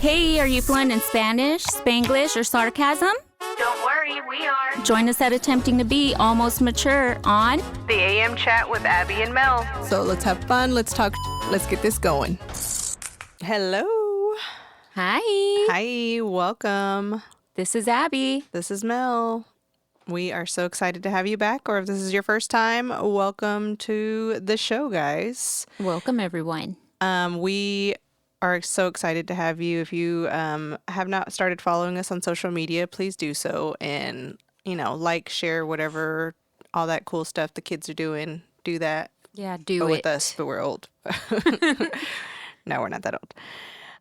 Hey, are you fluent in Spanish, Spanglish, or sarcasm? Don't worry, we are. Join us at Attempting to Be Almost Mature on The AM Chat with Abby and Mel. So let's have fun. Let's talk. Let's get this going. Hello. Hi. Hi. Welcome. This is Abby. This is Mel. We are so excited to have you back. Or if this is your first time, welcome to the show, guys. Welcome, everyone. We are so excited to have you. If you have not started following us on social media, please do so. And, like, share, whatever, all that cool stuff the kids are doing. Do that. Yeah, do But it. with us, but we're old. No, we're not that old.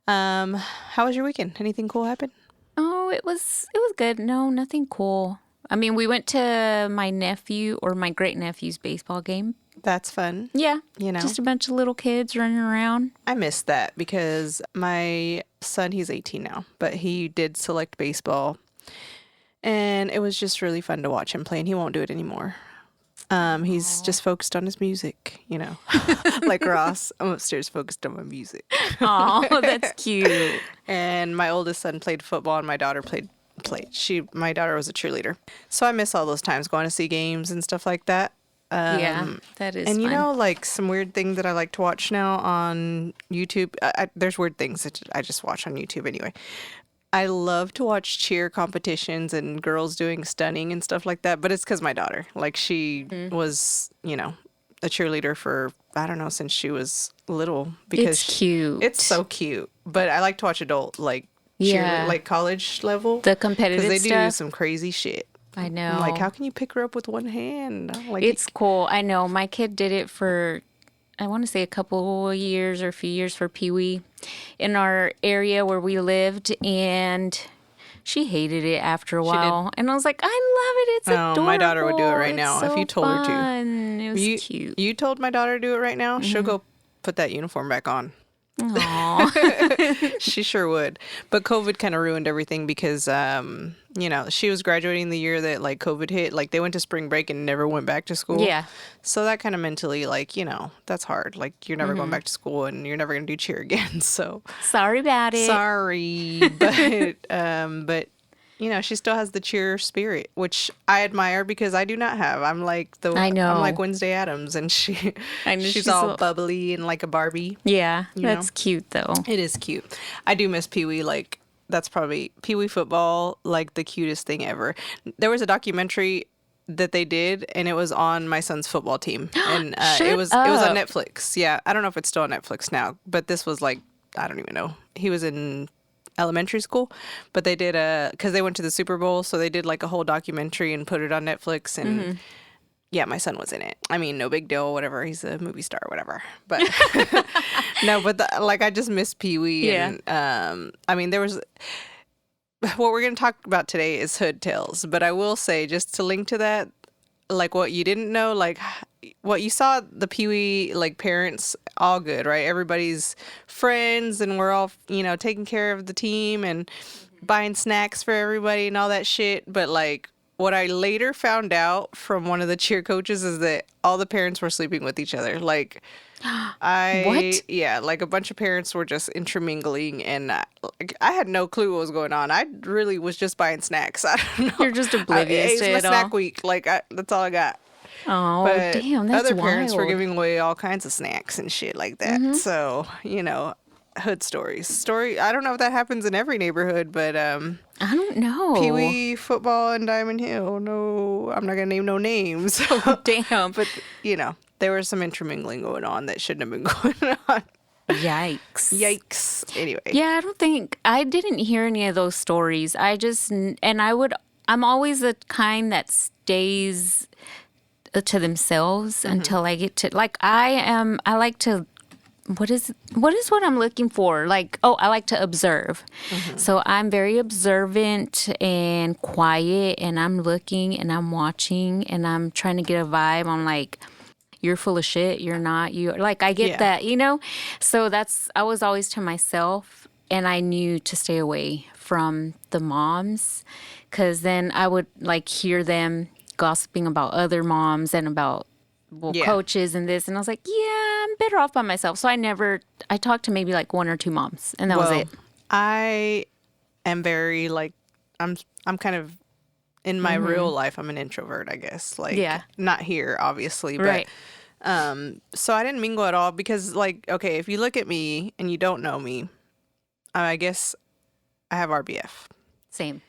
How was your weekend? Anything cool happen? Oh, it was good. No, nothing cool. I mean, we went to my great nephew's baseball game. That's fun. Yeah. You know, Just a bunch of little kids running around. I missed that because my son, he's 18 now, but he did select baseball. And it was just really fun to watch him play, and he won't do it anymore. He's just focused on his music, like Ross. I'm upstairs focused on my music. Oh, that's cute. And my oldest son played football, and my daughter played. My daughter was a cheerleader. So I miss all those times going to see games and stuff like that. Yeah, that is and fun. like some weird thing that I like to watch now on YouTube. There's weird things that I just watch on YouTube anyway. I love to watch cheer competitions and girls doing stunning and stuff like that. But it's because my daughter, like, she was, a cheerleader for, I don't know, since she was little. Because It's cute. It's so cute. But I like to watch adult, like, Yeah. like college level. The competitive Because they do stuff. some crazy shit. I know. I'm like, how can you pick her up with one hand? Like, It's cool. I know. My kid did it for, I want to say a couple of years or a few years for Pee Wee in our area where we lived. And she hated it after a while. And I was like, I love it. It's adorable. my daughter would do it right now It's if you told her to. fun. It was cute. You told my daughter to do it right now? She'll go put that uniform back on. Aw. She sure would. But COVID kind of ruined everything because, she was graduating the year that, like, COVID hit. Like, they went to spring break and never went back to school. Yeah. So that kind of mentally, like, that's hard. Like, you're never going back to school and you're never going to do cheer again. So Sorry about it. sorry. But she still has the cheer spirit, which I admire because I do not have. I'm like I know. I'm like Wednesday Addams, and I know, she's all bubbly and like a Barbie. Yeah. You That's know? cute, though. It is cute. I do miss Pee Wee. Like, that's probably Pee Wee football, like the cutest thing ever. There was a documentary that they did, and it was on my son's football team, and it was on Netflix. Yeah, I don't know if it's still on Netflix now, but this was like, I don't even know. He was in elementary school, but they did because they went to the Super Bowl, so they did like a whole documentary and put it on Netflix. And yeah, my son was in it. I mean, no big deal, whatever. He's a movie star, whatever. But no, but I just miss Pee Wee. Yeah. And I mean, there was. What we're going to talk about today is Hood Tales, but I will say, just to link to that, like, what you didn't know, like, what you saw, the Pee Wee, like, parents, all good, right? Everybody's friends, and we're all, taking care of the team and buying snacks for everybody and all that shit. But, like, what I later found out from one of the cheer coaches is that all the parents were sleeping with each other. Like, What? Yeah, like, a bunch of parents were just intermingling, and I had no clue what was going on. I really was just buying snacks. I don't know. You're just oblivious It's to my it snack all. week. Like, that's all I got. Oh, But damn, that's other wild. parents were giving away all kinds of snacks and shit like that. So, hood stories. I don't know if that happens in every neighborhood, but I don't know. Pee Wee football in Diamond Hill. No, I'm not going to name no names. Damn. But, there was some intermingling going on that shouldn't have been going on. Yikes. Yikes. Anyway. Yeah, I didn't hear any of those stories. I'm always the kind that stays to themselves until I get to, like, I like to, what is what I'm looking for? Like, I like to observe. So I'm very observant and quiet, and I'm looking and I'm watching and I'm trying to get a vibe. I'm like, you're full of shit. You're not. I get that, So I was always to myself, and I knew to stay away from the moms, because then I would, like, hear them gossiping about other moms and about coaches and this. And I was like, yeah, I'm better off by myself. So I talked to maybe like one or two moms, and that was it. I am very like I'm kind of in my real life. I'm an introvert, I guess. Like, Yeah. not here, obviously, but Right. so I didn't mingle at all because, like, okay, if you look at me and you don't know me, I guess I have RBF. Same.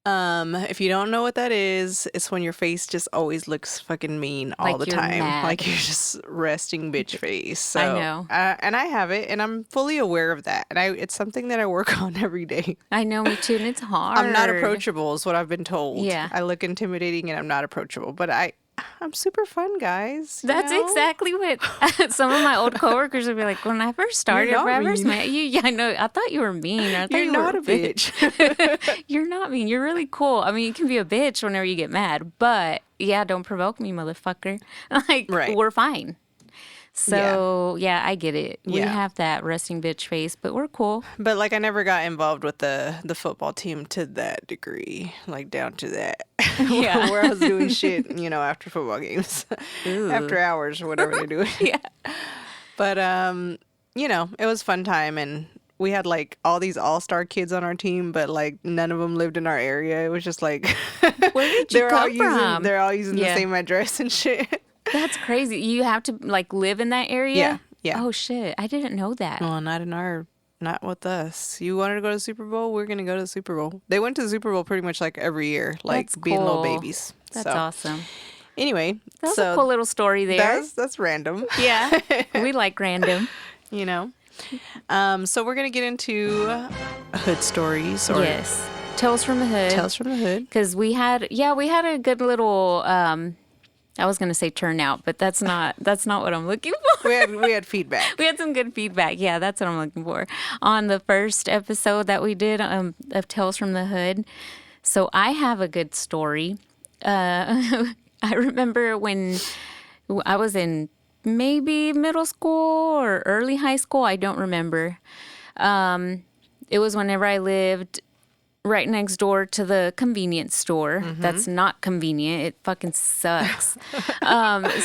If you don't know what that is, it's when your face just always looks fucking mean all Like the you're time. mad. Like you're just resting bitch face. So, I know. And I have it, and I'm fully aware of that. And it's something that I work on every day. I know, me too, and it's hard. I'm not approachable, is what I've been told. Yeah. I look intimidating, and I'm not approachable. But I'm super fun, guys. you That's know? exactly what some of my old coworkers would be like. When I first started, not when I first mean. met you, yeah, I know. I thought you were mean. I thought You're you not were a bitch. You're not mean. You're really cool. I mean, you can be a bitch whenever you get mad, but yeah, don't provoke me, motherfucker. Like, Right. we're fine. So yeah, I get it. We Yeah. have that resting bitch face, but we're cool. But like I never got involved with the football team to that degree, like down to that. Yeah. Where I was doing shit, after football games. After hours or whatever they're doing. Yeah. But it was fun time, and we had like all these all-star kids on our team, but like none of them lived in our area. It was just like Where did you come from? They're all using Yeah. the same address and shit. That's crazy. You have to like live in that area? Yeah, yeah. Oh shit. I didn't know that. Well, not with us. You wanted to go to the Super Bowl? We're going to go to the Super Bowl. They went to the Super Bowl pretty much like every year, like That's being little cool. babies. That's So, awesome. Anyway, That was so a cool little story there. that's random, Yeah. We like random. So we're going to get into hood stories or Yes. Tales from the Hood. Tales from the Hood. Because we had a good little, I was going to say turnout, but that's not what I'm looking for. We had feedback. We had some good feedback. Yeah, that's what I'm looking for. On the first episode that we did of Tales from the Hood. So I have a good story. I remember when I was in maybe middle school or early high school. I don't remember. It was whenever I lived right next door to the convenience store. That's not convenient. It fucking sucks.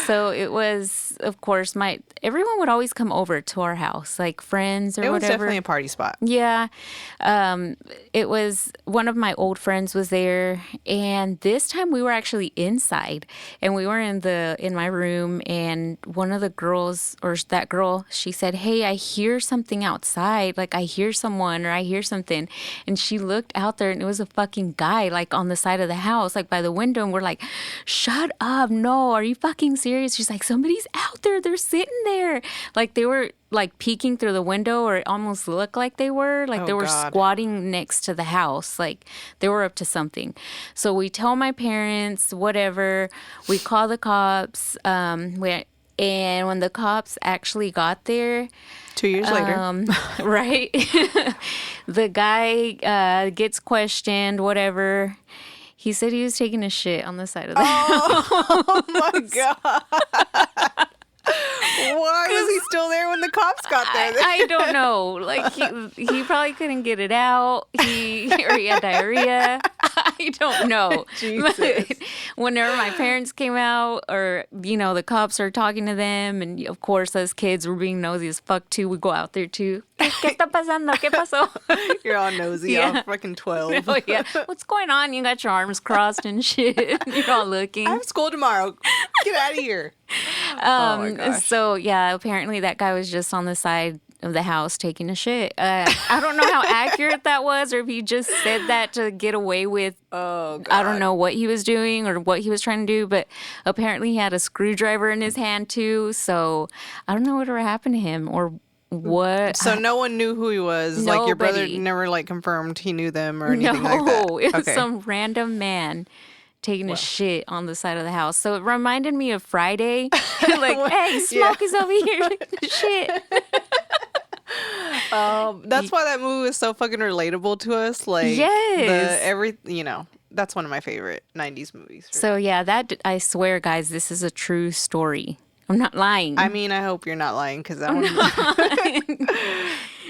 So it was, of course, everyone would always come over to our house, like friends or It was whatever. definitely a party spot. Yeah. It was one of my old friends was there, and this time we were actually inside, and we were in my room, and one of the girls, or that girl, she said, "Hey, I hear something outside. Like I hear someone or I hear something." And she looked out there, and it was a fucking guy like on the side of the house, like by the window, and we're like, "Shut up. No, are you fucking serious?" She's like, "Somebody's out there. They're sitting there." Like they were like peeking through the window, or it almost looked like they were like they were God. squatting next to the house, like they were up to something. So we tell my parents, whatever, we call the cops, and when the cops actually got there, 2 years later. right, the guy gets questioned, whatever. He said he was taking a shit on the side of the house. Oh my God. Why was he still there when the cops got there? I don't know. Like he probably couldn't get it out. Or he had diarrhea. I don't know. Jesus. But whenever my parents came out, or the cops are talking to them, and of course us kids were being nosy as fuck too. We go out there too. ¿Qué está pasando? ¿Qué pasó? You're all nosy, Yeah. all fucking 12. Oh yeah. What's going on? You got your arms crossed and shit. You're all looking. I have school tomorrow. Get out of here. Oh my gosh. So yeah, apparently that guy was just on the side of the house taking a shit. I don't know how accurate that was, or if he just said that to get away with. Oh God. I don't know what he was doing or what he was trying to do, but apparently he had a screwdriver in his hand too. So I don't know whatever happened to him or what. So no one knew who he was. Like your brother Nobody. never like confirmed he knew them or anything No, like that. it was Okay. some random man taking a shit on the side of the house. So it reminded me of Friday. Like, hey, Smoke is over here taking a shit. That's why that movie is so fucking relatable to us. Like Yes. that's one of my favorite 90s movies. So yeah, I swear, guys, this is a true story. I'm not lying. I mean, I hope you're not lying because that one.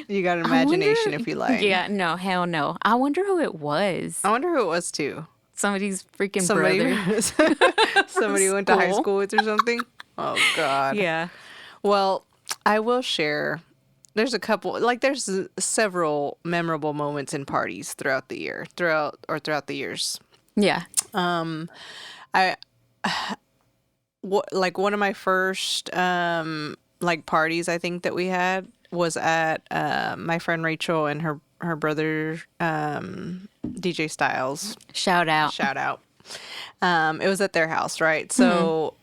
You got an imagination if you lie. Yeah, no, hell no. I wonder who it was. I wonder who it was too. Somebody's freaking brother. Somebody went to high School. school with or something. Oh God. Yeah. Well, I will share there's a couple, like there's several memorable moments in parties throughout the year, throughout the years. Yeah. I like one of my first like parties I think that we had was at my friend Rachel and her brother DJ Styles. Shout out. Shout out. It was at their house, right? So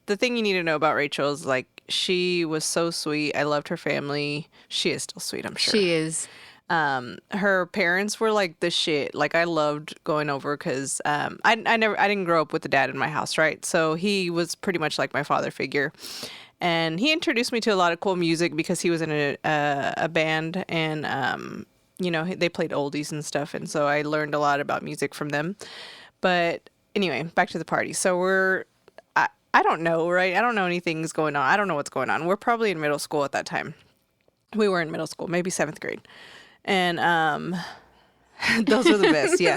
the thing you need to know about Rachel is like she was so sweet. I loved her family. She is still sweet, I'm sure. She is. Her parents were like the shit. Like I loved going over because I didn't grow up with the dad in my house, right? So he was pretty much like my father figure, and he introduced me to a lot of cool music because he was in a band, and you know, they played oldies and stuff, and so I learned a lot about music from them. But anyway, back to the party. So I don't know, right? I don't know anything's going on. I don't know what's going on. We're probably in middle school at that time. We were in middle school, maybe 7th grade. And those were the best, yeah.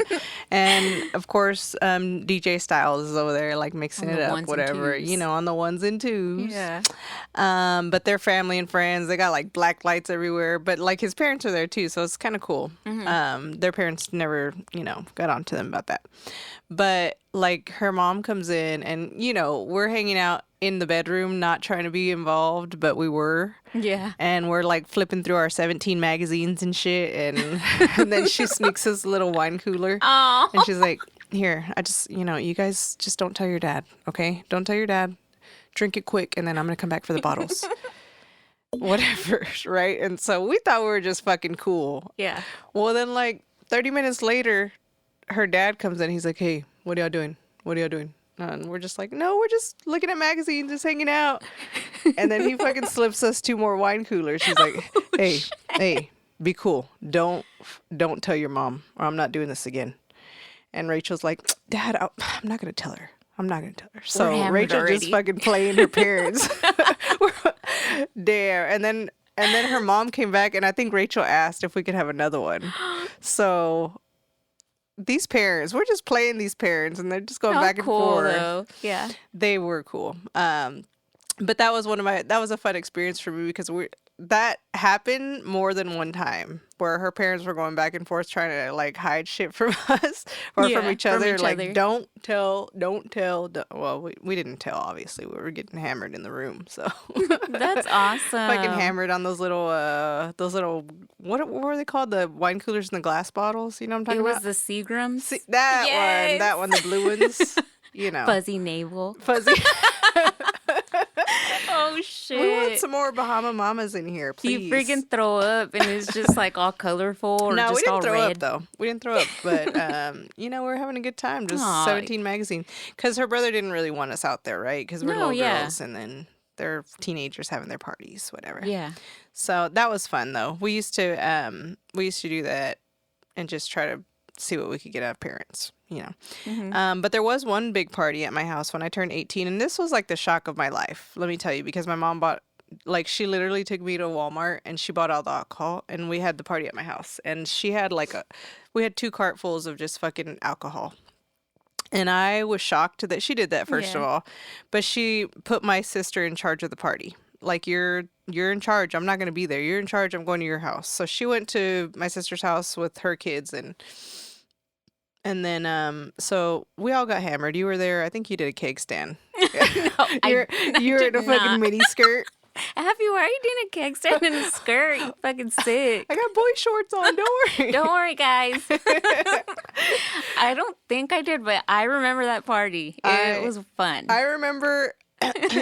And of course, DJ Styles is over there like mixing it up, whatever, you know, on the ones and twos. Yeah. But their family and friends, they got like black lights everywhere. But like his parents are there too, so it's kind of cool. Their parents never, you know, got on to them about that. But like her mom comes in and, you know, we're hanging out in the bedroom, not trying to be involved, but we were. Yeah. And we're like flipping through our 17 magazines and shit. And then she sneaks us a little wine cooler. Oh. And she's like, here, I just, you know, you guys just don't tell your dad, okay? Don't tell your dad. Drink it quick, and then I'm going to come back for the bottles. Whatever, right? And so we thought we were just fucking cool. Yeah. Well, then like 30 minutes later, her dad comes in. He's like, hey, what are y'all doing? What are y'all doing? And we're just like, no, we're just looking at magazines, just hanging out. And then he fucking slips us 2 more wine coolers. He's like, hey, be cool. Don't tell your mom, or I'm not doing this again. And Rachel's like, Dad, I'm not going to tell her. I'm not going to tell her. So Rachel just fucking playing her parents. There. And then her mom came back, and I think Rachel asked if we could have another one. So these parents, we're just playing these parents, and they're just going back and forth. Though. Yeah. They were cool. But that was that was a fun experience for me because that happened more than one time where her parents were going back and forth trying to like hide shit from us or from each other. Don't tell. Well, we didn't tell, obviously. We were getting hammered in the room. So That's awesome. Fucking hammered on those little, what were they called? The wine coolers and the glass bottles. You know what I'm talking about? It was the Seagrams. That one, the blue ones. You know. Fuzzy navel. Fuzzy. Oh, shit. We want some more Bahama Mamas in here, please. You freaking throw up, and it's just like all colorful or no, just we didn't all throw red. up, though. We didn't throw up, but, you know, we're having a good time. Just 17 magazine. Because her brother didn't really want us out there, right? Because we're little girls, and then they're teenagers having their parties, whatever. Yeah. So that was fun, though. We used to do that and just try to see what we could get out of parents, you know. Mm-hmm. But there was one big party at my house when I turned 18, and this was like the shock of my life, let me tell you, because my mom bought, like, she literally took me to Walmart and she bought all the alcohol, and we had the party at my house, and she had we had 2 cartfuls of just fucking alcohol. And I was shocked that she did that, first of all, but she put my sister in charge of the party. Like, you're in charge. I'm not going to be there. You're in charge. I'm going to your house. So she went to my sister's house with her kids, and then, so we all got hammered. You were there. I think you did a cake stand. No, you were in a fucking mini skirt. Abby, why are you doing a keg stand in a skirt? You fucking sick. I got boy shorts on. Don't worry. Don't worry, guys. I don't think I did, but I remember that party. It was fun. I remember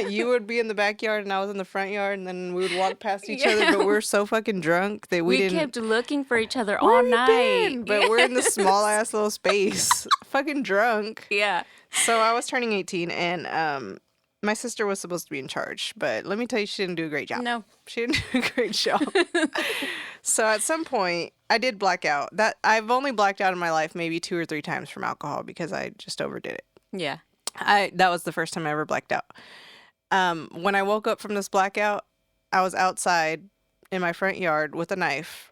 you would be in the backyard and I was in the front yard, and then we would walk past each other, but we were so fucking drunk that we didn't. kept looking for each other Where all you night. been? But we're in this small ass little space, fucking drunk. Yeah. So I was turning 18, and my sister was supposed to be in charge, but let me tell you, she didn't do a great job. No. She didn't do a great job. So at some point, I did black out. That I've only blacked out in my life maybe 2 or 3 times from alcohol because I just overdid it. Yeah. That was the first time I ever blacked out. When I woke up from this blackout, I was outside in my front yard with a knife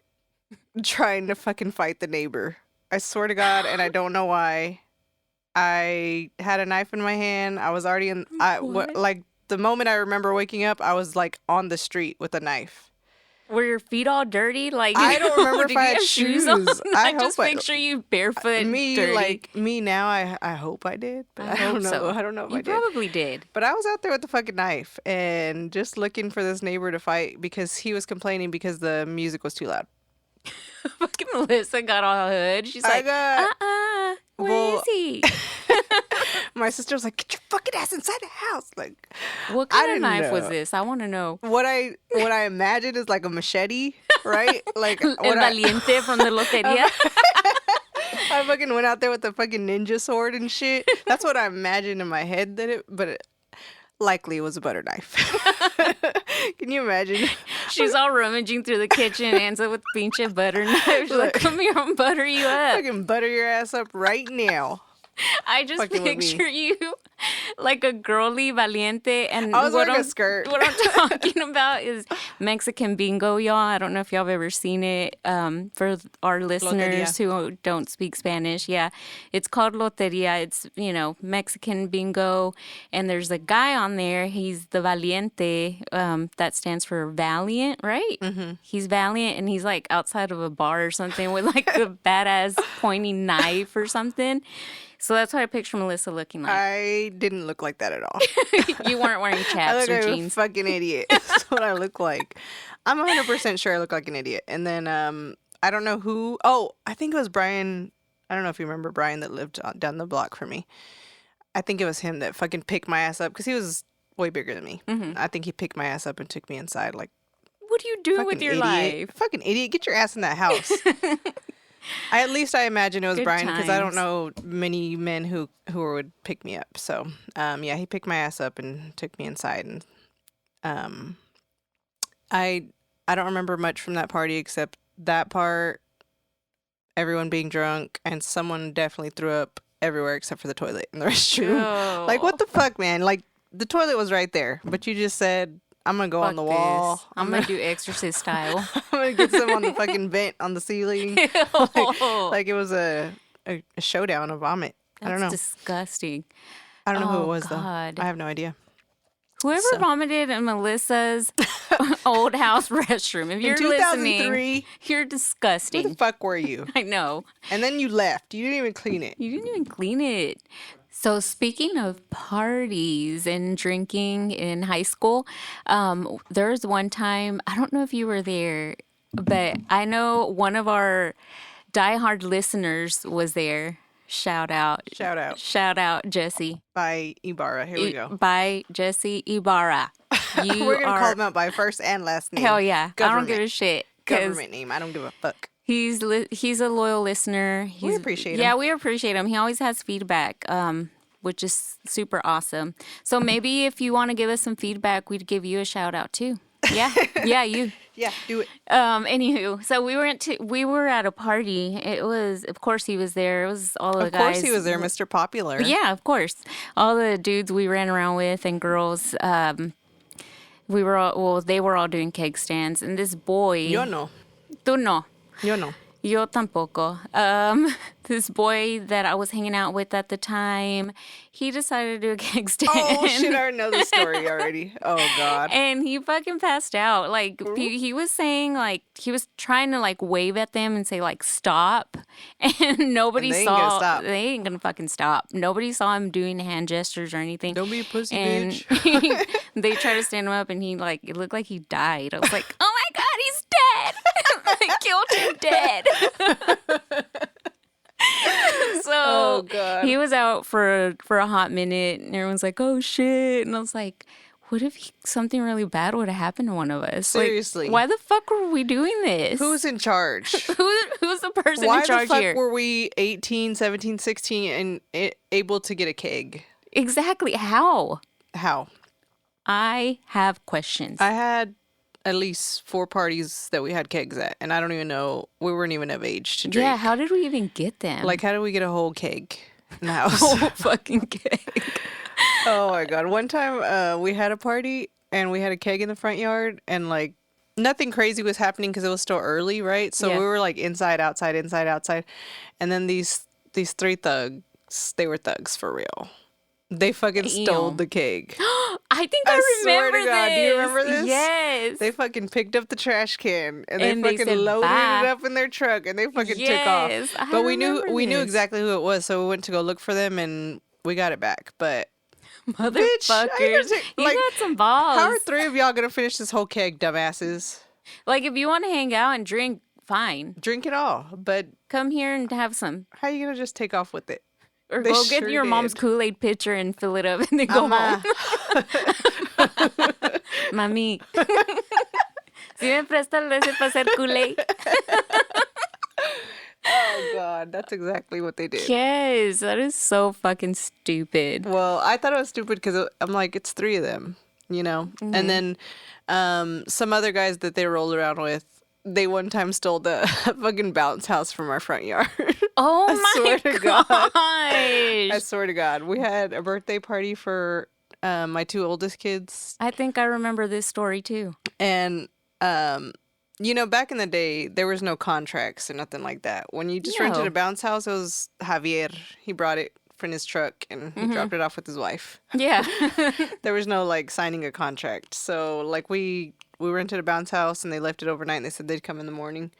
trying to fucking fight the neighbor. I swear to God, and I don't know why. I had a knife in my hand. I was already like the moment I remember waking up, I was like on the street with a knife. Were your feet all dirty? Like, I don't remember did if I you had have shoes on? shoes. I just hope I- picture you barefoot, me dirty. like me now. I hope I did, but I don't hope know. so. I don't know if You I did. probably did. But I was out there with the fucking knife and just looking for this neighbor to fight because he was complaining because the music was too loud. Fucking Melissa got all hood. She's I like, got- where well, is he? My sister was like, "Get your fucking ass inside the house!" Like, What I kind of didn't knife was know. this? I want to know. What I imagined is like a machete, right? Like El what I Valiente from the Loteria. I fucking went out there with the fucking ninja sword and shit. That's what I imagined in my head but it likely was a butter knife. Can you imagine? She's all rummaging through the kitchen, ends up with pinche butter knife. She's like, come here, I'll butter you up. Fucking butter your ass up right now. I just fucking with me. picture you like a girly valiente. And I was what wearing a skirt. What I'm talking about is Mexican bingo, y'all. I don't know if y'all have ever seen it. For our listeners who don't speak Spanish, yeah, it's called Loteria. It's, Mexican bingo. And there's a guy on there. He's the valiente. That stands for valiant, right? Mm-hmm. He's valiant, and he's like outside of a bar or something with like a badass pointy knife or something. So that's what I picture Melissa looking like. I didn't look like that at all. You weren't wearing I chaps look or like a jeans. fucking idiot. That's what I look like. I'm 100% sure I look like an idiot. And then I don't know who. Oh, I think it was Brian. I don't know if you remember Brian that lived down the block from me. I think it was him that fucking picked my ass up because he was way bigger than me. Mm-hmm. I think he picked my ass up and took me inside. Like, What do you do with your idiot. life? Fucking idiot. Get your ass in that house. At least I imagine it was Good Brian because I don't times. know many men who would pick me up. So, yeah, he picked my ass up and took me inside, and I don't remember much from that party except that part, everyone being drunk, and someone definitely threw up everywhere except for the toilet in the restroom. Oh. Like, what the fuck, man? Like, the toilet was right there, but you just said, I'm gonna go on the wall. This. I'm gonna do Exorcist style. I'm gonna get some on the fucking vent on the ceiling. Like it was a showdown of vomit. I don't know. That's disgusting. I don't know who Oh, it was God. though. I have no idea. Whoever vomited in Melissa's old house restroom, if you're listening, 2003, you're where the disgusting. fuck were you? I know. And then you left. You didn't even clean it. You didn't even clean it. So speaking of parties and drinking in high school, there was one time, I don't know if you were there, but I know one of our diehard listeners was there. Shout out. Shout out, Jesse. By Ibarra. Here we go. By Jesse Ibarra. You We're gonna are, call him out by first and last name. hell yeah. I don't give Government. a shit. 'Cause Government name. I don't give a fuck. he's a loyal listener. We appreciate him. Yeah, we appreciate him. He always has feedback, which is super awesome. So maybe if you want to give us some feedback, we'd give you a shout out too. Yeah, yeah, you. Yeah, do it. Anywho, so we were at a party. It was, of course, he was there. It was all the guys. Of course he was there, Mr. Popular. Yeah, of course. All the dudes we ran around with and girls. We were all, they were all doing keg stands, and this boy. Yo no. Tú no. Yo no. Yo tampoco. This boy that I was hanging out with at the time, he decided to do a keg stand. Oh shit! I know the story already. Oh god. And he fucking passed out. Like, he was saying, like, he was trying to, like, wave at them and say, like, stop. And nobody And they ain't saw. gonna stop. They ain't gonna fucking stop. Nobody saw him doing hand gestures or anything. Don't be a pussy, and bitch. they tried to stand him up, and he, like, it looked like he died. I was like, oh my God, he's dead. They killed him dead. So Oh, God. he was out for a hot minute, and everyone's like, "Oh shit!" And I was like, "What if something really bad would have happened to one of us? Seriously. Like, why the fuck were we doing this? Who's in charge? Who's the person Why in charge the fuck here? were we 18, 17, 16 and able to get a keg? Exactly how? How? I have questions. I had at least 4 parties that we had kegs at, and I don't even know, we weren't even of age to drink. Yeah, how did we even get them? Like, how did we get a whole keg in the house? whole fucking keg. Oh my god. One time we had a party and we had a keg in the front yard, and like nothing crazy was happening because it was still early, right? So Yeah. we were like inside, outside, and then these 3 thugs, they were thugs for real. They fucking stole Damn. the keg. I I think I swear remember to God. this. Do you remember this? Yes. They fucking picked up the trash can and And they they fucking said, loaded "Bye." it up in their truck and they fucking took Yes, off. I But we knew remember this. exactly who it was, so we went to go look for them and we got it back. But bitch, how you Motherfuckers. gonna You like, got some balls. how are 3 of y'all gonna finish this whole keg, dumbasses? Like, if you want to hang out and drink, fine. Drink it all, but Come here and have some. how you gonna just take off with it? Or They go sure get your mom's did. Kool-Aid pitcher and fill it up and then go home. Mami. Si me prestas ese para hacer Kool-Aid. Oh God, that's exactly what they did. Yes, that is so fucking stupid. Well, I thought it was stupid because I'm like, it's 3 of them, you know? Mm-hmm. And then some other guys that they rolled around with, they one time stole the fucking bounce house from our front yard. Oh I my swear to God. gosh. I swear to God. We had a birthday party for my 2 oldest kids. I think I remember this story too. And, you know, back in the day, there was no contracts or nothing like that. When you just rented No. a bounce house, it was Javier. He brought it from his truck and he dropped it off with his wife. Yeah. There was no like signing a contract. So like we rented a bounce house and they left it overnight and they said they'd come in the morning.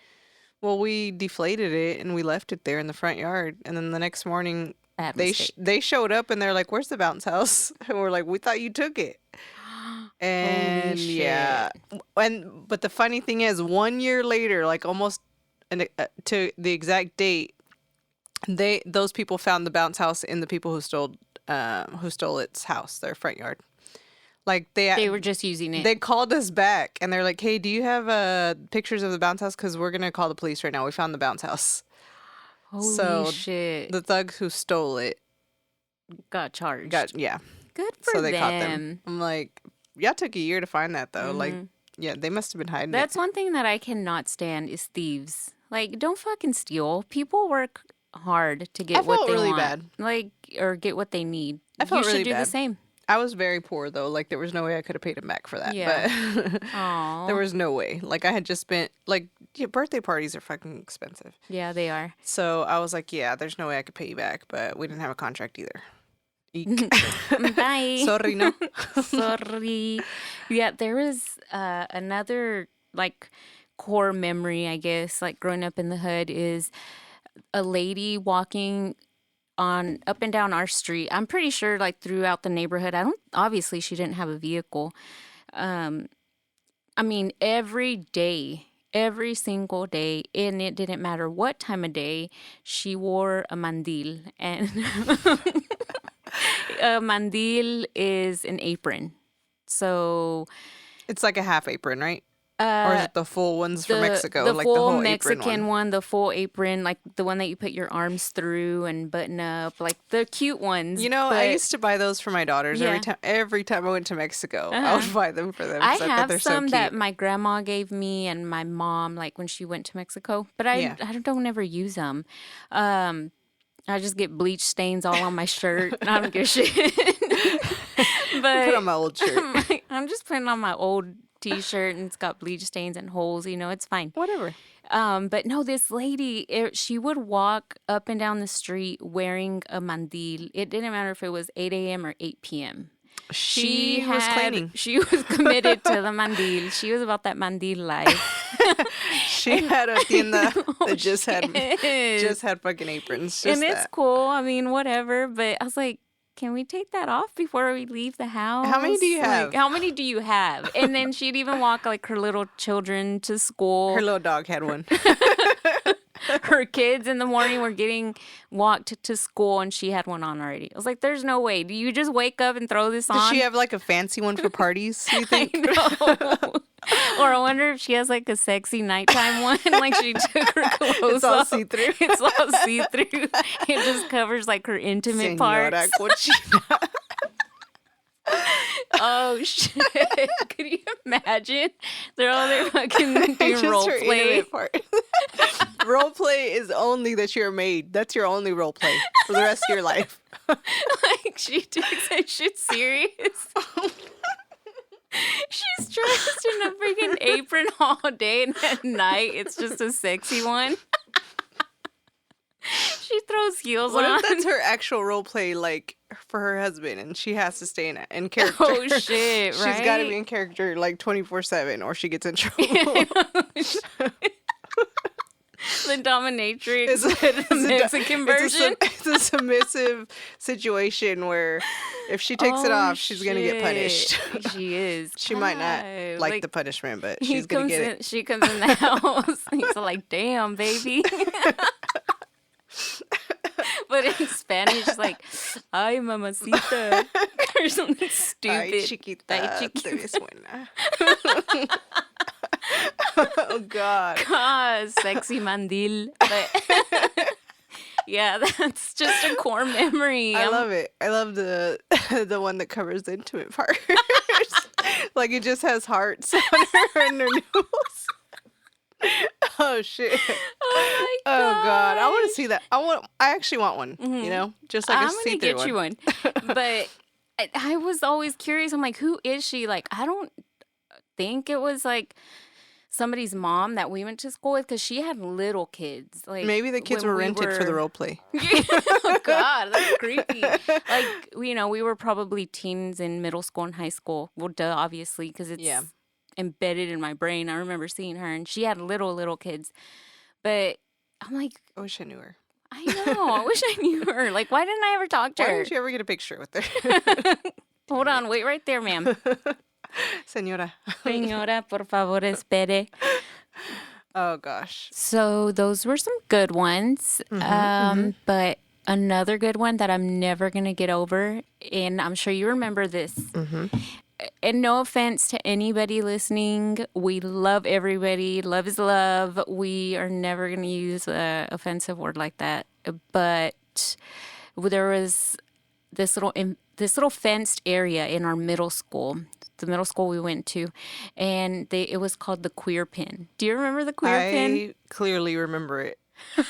Well, we deflated it and we left it there in the front yard. And then the next morning Bad they mistake. they showed up and they're like, "Where's the bounce house?" And we're like, "We thought you took it." And Holy yeah. But the funny thing is 1 year later, like almost to the exact date, those people found the bounce house in the people who stole its house, their front yard. Like They were just using it. they called us back and they're like, "Hey, do you have pictures of the bounce house? Because we're gonna call the police right now. We found the bounce house." Holy so shit. The thugs who stole it got charged. yeah. Good for So they them. caught them. I'm like, y'all took a year to find that though. Like, yeah, they must have been hiding That's it. one thing that I cannot stand is thieves. Like, don't fucking steal. People work hard to get I what felt they really want. bad. Like, or get what they need. I felt you should really do bad. the same. I was very poor though. Like, there was no way I could have paid him back for that. Yeah. But Aw. there was no way. Like, I had just spent birthday parties are fucking expensive. Yeah, they are. So I was like, yeah, there's no way I could pay you back, but we didn't have a contract either. Eek. Bye. Sorry, no. Sorry. Yeah, there was another like core memory, I guess, like growing up in the hood is a lady walking on up and down our street. I'm pretty sure like throughout the neighborhood. Obviously she didn't have a vehicle. I mean, every day, every single day, and it didn't matter what time of day, she wore a mandil. And a mandil is an apron. So It's like a half apron, right? Or is it the full ones from Mexico? The like full the whole Mexican apron one, the full apron, like the one that you put your arms through and button up, like the cute ones. You know, I but used to buy those for my daughters Yeah. every time I went to Mexico. I would buy them for them. I 'cause thought have they're some so that cute. my grandma gave me and my mom, like when she went to Mexico, but Yeah. I don't ever use them. I just get bleach stains all on my shirt. I don't give a shit. But Put on my old shirt. I'm just putting on my old T-shirt and it's got bleach stains and holes. You know, it's fine. Whatever. But no, this lady, she would walk up and down the street wearing a mandil. It didn't matter if it was 8 a.m. or 8 p.m. She was cleaning. She was committed to the mandil. She was about that mandil life. She had a tienda that just Yes. had fucking aprons. Just And it's that. cool. I mean, whatever. But I was like, can we take that off before we leave the house? How many do you have? Like, how many do you have? And then she'd even walk like her little children to school. Her little dog had one. Her kids in the morning were getting walked to school and she had one on already. I was like, there's no way. Do you just wake up and throw this on? Does she have like a fancy one for parties, you think? I know. Or I wonder if she has like a sexy nighttime one. Like she took her clothes It's all off. see-through. It's all see-through. It just covers like her intimate parts. Señora cochina. Oh shit! Could you imagine? They're all there fucking doing Just role her play. intimate part. Role play is only that you're a maid. That's your only role play for the rest of your life. Like she takes that shit serious. She's dressed in a freaking apron all day, and at night it's just a sexy one. She throws heels What on. if that's her actual role play? Like for her husband, and she has to stay in character. Oh shit! Right? She's got to be in character like 24/7, or she gets in trouble. The dominatrix, the Mexican version. It's a submissive situation where if she takes it off, she's gonna get punished. She is. She might not like the punishment, but she's gonna get it. She comes in the house. He's like, "Damn, baby." But in Spanish, like, "Ay, mamacita," or something stupid. Ay, chiquita, Ay, te ves buena. Oh God. Sexy mandil. But yeah, that's just a core memory. I love it. I love the one that covers the intimate parts. Like it just has hearts on her and her nipples. Oh shit. Oh my God. Oh God. I want to see that. I actually want one. You know, just like I'm a gonna see-through get you one. But I was always curious. I'm like, who is she? Like, I don't think it was like somebody's mom that we went to school with, because she had little kids. Like, Maybe the kids when were rented for the role play. Oh God, that's creepy. Like, you know, we were probably teens in middle school and high school. Well, duh, obviously, because it's embedded in my brain. I remember seeing her, and she had little kids. But I'm like, I wish I knew her. I know. I wish I knew her. Like, why didn't I ever talk to Why her? didn't you ever get a picture with her? Hold on, wait right there, ma'am. Señora. Señora, por favor, espere. Oh gosh. So those were some good ones. But another good one that I'm never going to get over, and I'm sure you remember this. And no offense to anybody listening. We love everybody. Love is love. We are never going to use an offensive word like that. But there was this little fenced area in our middle school, the middle school we went to, and it was called the queer pin. Do you remember the queer pin? I clearly remember it.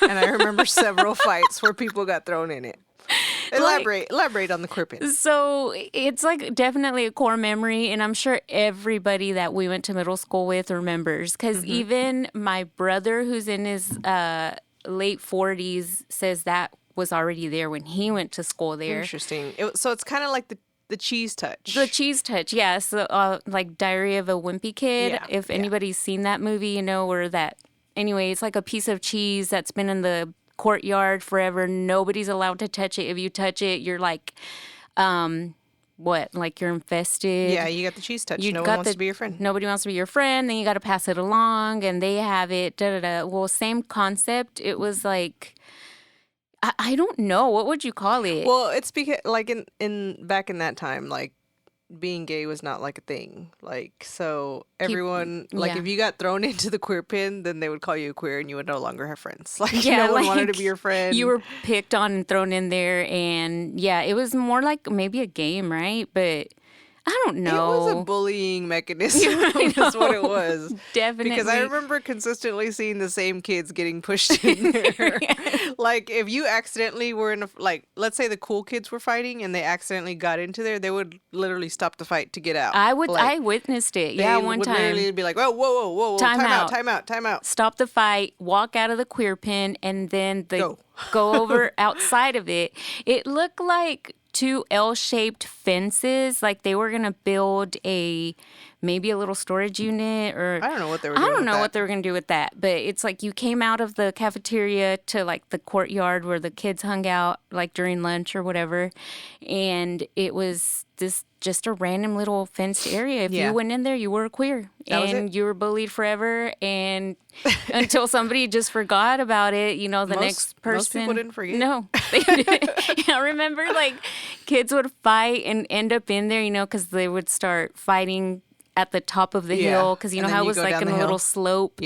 And I remember several fights where people got thrown in it. Elaborate on the queer pin. So it's like definitely a core memory, and I'm sure everybody that we went to middle school with remembers, because even my brother, who's in his late 40s, says that was already there when he went to school there. Interesting. So it's kind of like the cheese touch. The cheese touch, yeah. So like Diary of a Wimpy Kid. Yeah, If anybody's seen that movie, you know, where that. Anyway, it's like a piece of cheese that's been in the courtyard forever. Nobody's allowed to touch it. If you touch it, you're like, what? Like you're infested. Yeah, you got the cheese touch. No one wants to be your friend. Nobody wants to be your friend. Then you got to pass it along, and they have it. Da da da. Well, same concept. It was like, I don't know. What would you call it? Well, it's because like in back in that time, like being gay was not like a thing. Like so everyone like if you got thrown into the queer pin, then they would call you a queer and you would no longer have friends. Like no one wanted to be your friend. You were picked on and thrown in there, and yeah, it was more like maybe a game, right? But I don't know. It was a bullying mechanism. That's what it was. Definitely. Because I remember consistently seeing the same kids getting pushed in there. Like, if you accidentally were in like, let's say the cool kids were fighting and they accidentally got into there, they would literally stop the fight to get out. I witnessed it. Yeah, one time. They would literally be like, whoa, time out. Stop the fight, walk out of the queer pin, and then go over outside of it. It looked like two L-shaped fences, like they were gonna build maybe a little storage unit, or I don't know what they were doing. I don't know what they were gonna do with that, but it's like you came out of the cafeteria to like the courtyard where the kids hung out like during lunch or whatever, and it was just a random little fenced area. If you went in there, you were a queer, and you were bullied forever, and until somebody just forgot about it, you know, next person. Most people didn't forget. No, they didn't. I remember like kids would fight and end up in there, you know, because they would start fighting at the top of the hill, because you know how it was like in a little slope,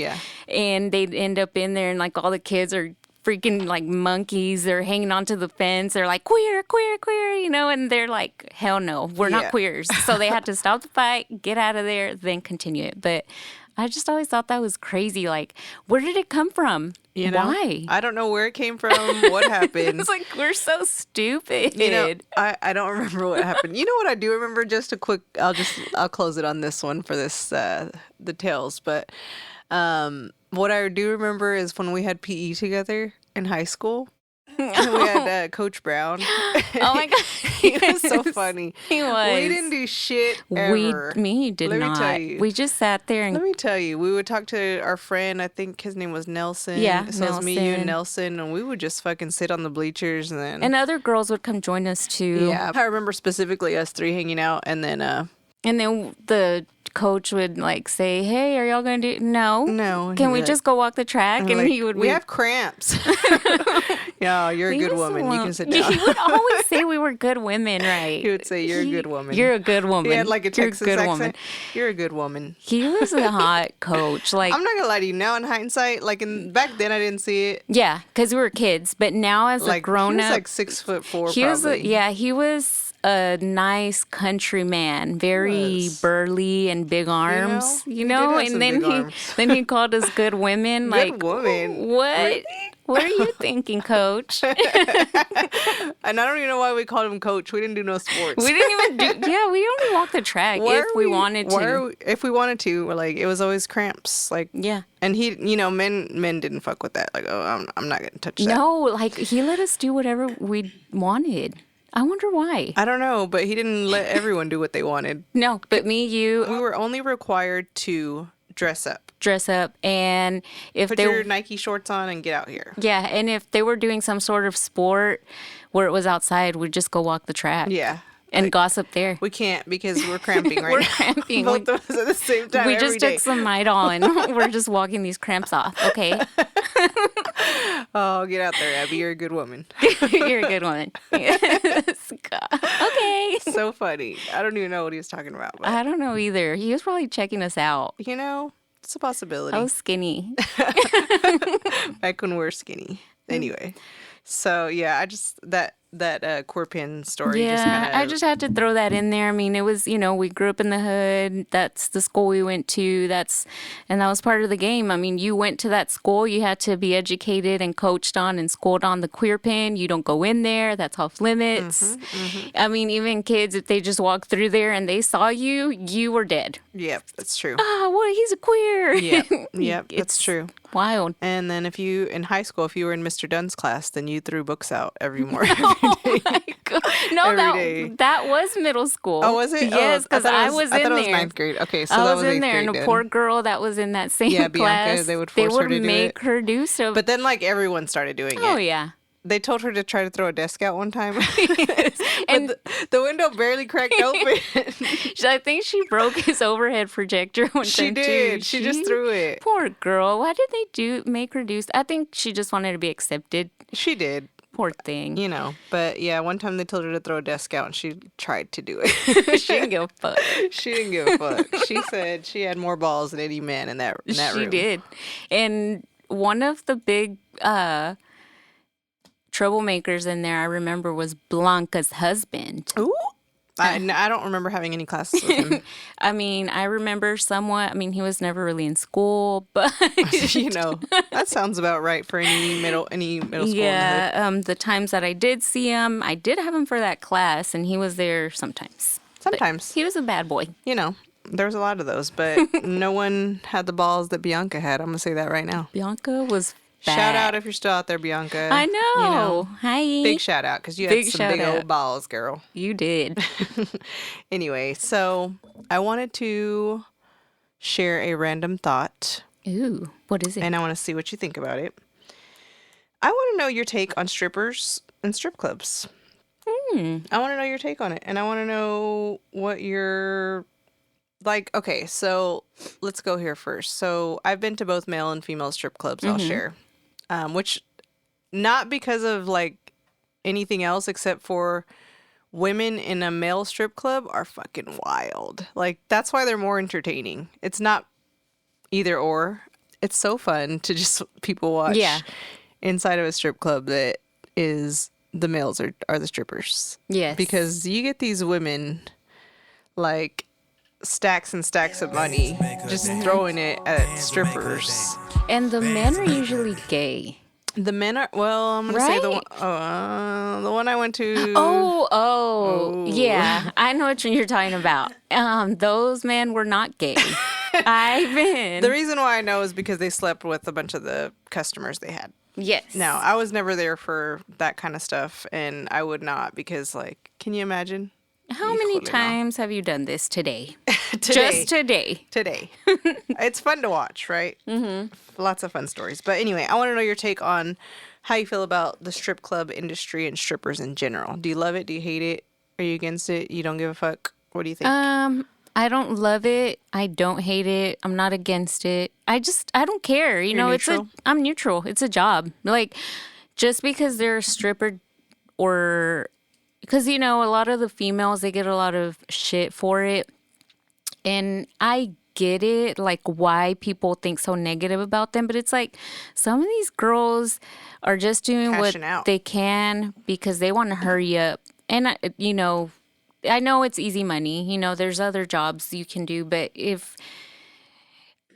and they'd end up in there, and like all the kids are freaking like monkeys. They're hanging onto the fence. They're like, queer, you know, and they're like, hell no, we're not queers. So they had to stop the fight, get out of there, then continue it. But I just always thought that was crazy. Like, where did it come from? You know, why? I don't know where it came from, what happened. It's like, we're so stupid. You know, I don't remember what happened. You know what I do remember? Just a quick, I'll close it on this one for this, the tales. But what I do remember is when we had PE together in high school. And we had Coach Brown. Oh my God. He was so funny. He was. We didn't do shit ever. Me did Let not. me tell you. We just sat there and Let me tell you, we would talk to our friend. I think his name was Nelson. Yeah, so it was me, you, Nelson. and Nelson, and we would just fucking sit on the bleachers and then. and other girls would come join us too. Yeah, I remember specifically us three hanging out, and then And then the coach would like say, "Hey, are y'all gonna do no? No, Can he'd we be like- just go walk the track?" And like, he would we be, have cramps. Yeah, you're a He good was woman. You alone. can sit down. He would always say we were good women, right? He would say, "You're a good woman." You're a good woman. He had like a You're Texas good accent. woman. You're a good woman. He was a hot coach. Like, I'm not gonna lie to you. Now in hindsight, back then I didn't see it. yeah, because we were kids. But now as a Like grown he was up, like 6'4". he was Probably. he was a nice country man, very was. burly and big arms, He did have some and then big arms. then he called us good women. Like, woman. what? Really? What are you thinking, coach? And I don't even know why we called him coach. We didn't do no sports. We didn't even do. Yeah, we only walked the track Why if are we wanted to. If we wanted to, we're like, it was always cramps. Like, Yeah. and he, men didn't fuck with that. Like, oh, I'm not gonna touch that. No, like he let us do whatever we wanted. I wonder why. I don't know, but he didn't let everyone do what they wanted. No, but me, you We were only required to dress up, dress up, and if put they your Nike shorts on, and get out here. yeah, and if they were doing some sort of sport where it was outside, we'd just go walk the track. Yeah. And gossip there. We can't because we're cramping right We're now. cramping. Both of us at the same time. We every just day. took some Midol and we're just walking these cramps off. Okay. Oh, get out there, Abby. You're a good woman. You're a good woman. Yes. God. Okay. So funny. I don't even know what he was talking about. But, I don't know either. He was probably checking us out. it's a possibility. I was skinny. Back when we were skinny. Anyway. So, yeah, I just, that queer pin story just Yeah, kind of. I just had to throw that in there. I mean, it was, we grew up in the hood. That's the school we went to. And that was part of the game. I mean, you went to that school. You had to be educated and coached on and schooled on the queer pin. You don't go in there. That's off limits. I mean, even kids, if they just walked through there and they saw you, you were dead. Yep, that's true. Ah, well, he's a queer. Yep, that's It's true. Wild. And then in high school, if you were in Mr. Dunn's class, then you threw books out every morning. Oh my God. No, Every day. that was middle school. Oh, was it? Yes, because thought I was in I thought there. it was ninth grade. Okay, so I that was was in there, and grade a then. poor girl that was in that same Yeah, Bianca, class. they would force her to do make it. her do so. But then, everyone started doing it. oh yeah, They told her to try to throw a desk out one time. and But the window barely cracked open. I think she broke his overhead projector one She time did. too. She just threw it. Poor girl. Why did they make her do? I think she just wanted to be accepted. She did. Poor thing. But yeah, one time they told her to throw a desk out and she tried to do it. She didn't give a fuck. She didn't give a fuck. She said she had more balls than any man in that room. She did. And one of the big troublemakers in there, I remember, was Blanca's husband. Ooh. I don't remember having any classes with him. I mean, I remember somewhat. I mean, he was never really in school, but That sounds about right for any middle school. In the hood. yeah. The times that I did see him, I did have him for that class, and he was there sometimes. Sometimes. He was a bad boy. There was a lot of those, but no one had the balls that Bianca had. I'm gonna say that right now. Bianca was bad. Shout out if you're still out there, Bianca. I know. Hi. Big shout out because you Big had some shout big out. old balls, girl. You did. Anyway, so I wanted to share a random thought, Ooh, what is it? and I want to see what you think about it. I want to know your take on strippers and strip clubs. I want to know your take on it, and I want to know what your okay, so let's go here first. So I've been to both male and female strip clubs. I'll share, which not because of anything else except for women in a male strip club are fucking wild. That's why they're more entertaining. It's not either or. It's so fun to just people watch inside of a strip club that is the males are the strippers. Yes. Because you get these women stacks and stacks of money just throwing it at strippers. And the men are usually gay. The men are, I'm going to say the one I went to. Oh, yeah. I know what you're talking about. Those men were not gay. I've been. The reason why I know is because they slept with a bunch of the customers they had. Yes. No, I was never there for that kind of stuff, and I would not because, like, can you imagine? How many times have you done this today? Today. Just today. Today. It's fun to watch, right? Mm-hmm. Lots of fun stories. But anyway, I want to know your take on how you feel about the strip club industry and strippers in general. Do you love it? Do you hate it? Are you against it? You don't give a fuck? What do you think? I don't love it. I don't hate it. I'm not against it. I don't care. You know, neutral? I'm neutral. It's a job. Like, just because they're a stripper or, because, you know, a lot of the females, they get a lot of shit for it. And I get it, like, why people think so negative about them. But it's like, some of these girls are just doing Cashing what out. they can because they want to hurry up. And, you know, I know it's easy money. You know, there's other jobs you can do, but